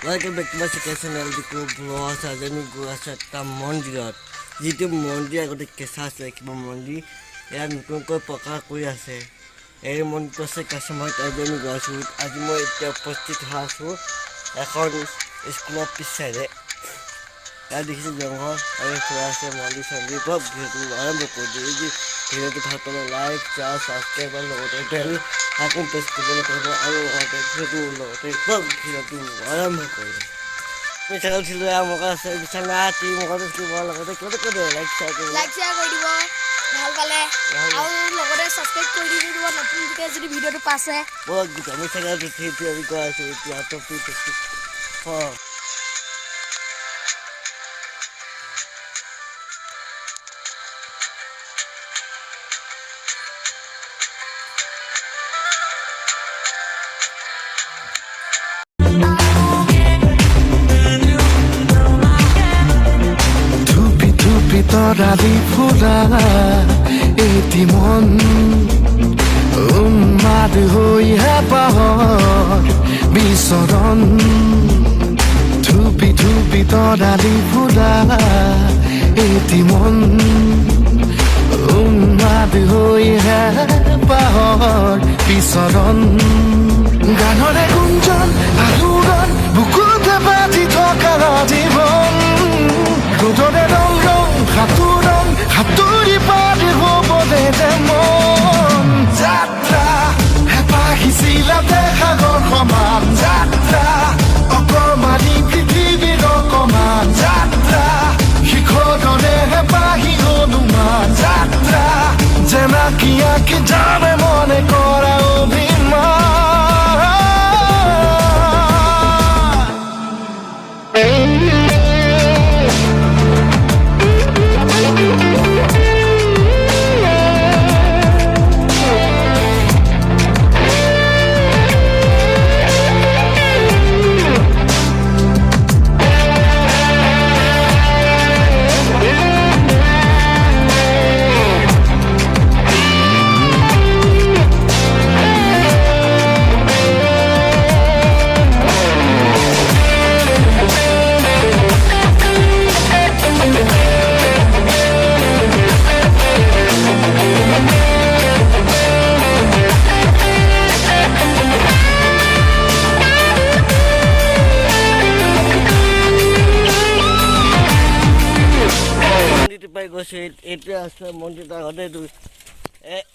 Welcome back to my channel. Diko vlog ajami gura satta mondirat. Jitu mondir agote kesa ase kiba mondir. Eya nutunkoi paka kori ase. Ei mondirto ase kasamait ajami gasu. Aji moi etia upasthit hoa asu. Ekhon schoolor pichside. Eya dekhise jonghol aru khura ase mondir sondir pura bhidiyotu arambo kori diye. Eji bhidiyotu bhal pale like, share, subscribe aru logote bell icon press koribole paribo aru logote bhidiyotu logote pura bhidiyotu arambo koribo. मैं channel छिलो या मका से बिछाना T मका तो की ভাল লাগে কত কত লাইক শেয়ার কৰি দিব ভাল পালে আৰু লগতে সাবস্ক্ৰাইব কৰি দিব নতুন ভিডিও যদি ভিডিওটো পাছে বহুত গুড আমি চেনেল ঠিক আমি কৈ আছো এতিয়া টপিক ফৰ তৰালি ফুৰা এটি মন উন্মাদ হৈ হেঁপাহৰ বিচৰণ ধুপি ধুপি তৰালি ফুৰা এটি মন উন্মাদ হৈ হেঁপাহৰ বিচৰণ গানৰে গুঞ্জন আলোড়ন বুকুতে বাজি থকা জীৱন ৰ'দৰে ৰং ৰং সাঁতোৰং সাঁতুৰি পাৰি হ'বলে যে মন যাত্ৰা হেঁপাহিছিলা সাগৰ সমান যাত্ৰা অকমানি পৃথিৱীৰ অকমান যাত্ৰা শিখৰৰে হেঁপাহি অনুমান যাত্ৰা জেনাকি আঁকি যাবে মনে কৰা অভিমান এতিয়া আছে মন্দিৰটো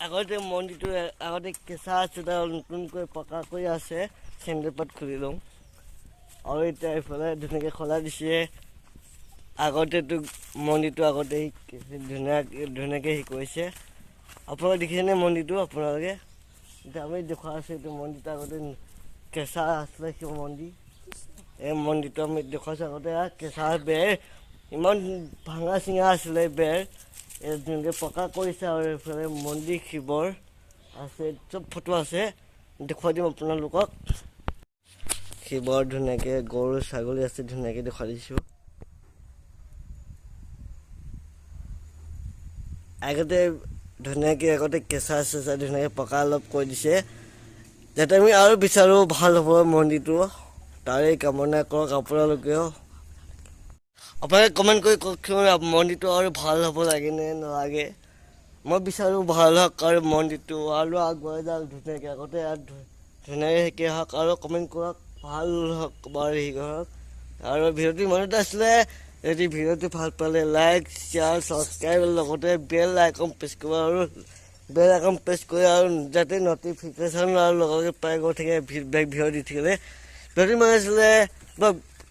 আগতে মন্দিৰটো আগতে কেঁচা আছে তাৰ নতুনকৈ পকা কৰি আছে চেণ্ডেল পাত খুলি লওঁ আৰু এতিয়া এইফালে ধুনীয়াকৈ খোলা দিছে আগতেতো মন্দিৰটো আগতে ধুনীয়াকৈ কৰিছে আপোনালোকে দেখিছেনে মন্দিৰটো আপোনালোকে এতিয়া আমি দেখুওৱা আছে এইটো মন্দিৰটো আগতে কেঁচা আছিলে শিৱ মন্দিৰ এই মন্দিৰটো আমি দেখুৱাইছোঁ আগতে কেঁচা বেৰ ইমান ভাঙা চিঙা আছিলে বেৰ ধুনীয়াকৈ পকা কৰিছে আৰু এইফালে মন্দিৰ শিৱৰ আছে চব ফটো আছে দেখুৱাই দিম আপোনালোকক শিৱৰ ধুনীয়াকৈ গৰু ছাগলী আছে ধুনীয়াকৈ দেখুৱাই দিছোঁ আগতে কেঁচা চেঁচা ধুনীয়াকৈ পকা অলপ কৰি দিছে যাতে আমি আৰু বিচাৰোঁ ভাল হ'ব মন্দিৰটো তাৰে কামনা কৰক আপোনালোকেও আপোনালোকে কমেণ্ট কৰি কওকচোন মন্দিৰটো আৰু ভাল হ'ব লাগে নে নালাগে মই বিচাৰোঁ ভাল হওক আৰু মন্দিৰটো আৰু আগুৱাই যাওক ধুনীয়াকৈ আগতে ধুনীয়াকৈ হওক আৰু কমেণ্ট কৰক ভাল হওক বাৰু হেৰি কৰক আৰু ভিডিঅ'টো ইমানতে আছিলে যদি ভিডিঅ'টো ভাল পালে লাইক শ্বেয়াৰ ছাবস্ক্ৰাইব লগতে বেল আইকন প্ৰেছ কৰিব আৰু বেল আইকন প্ৰেছ কৰি আৰু যাতে নটিফিকেশ্যন আৰু লগতে পাই গৈ থাকে ভিডিঅ' দি থাকিলে ভিডিঅ'টো ইমান আছিলে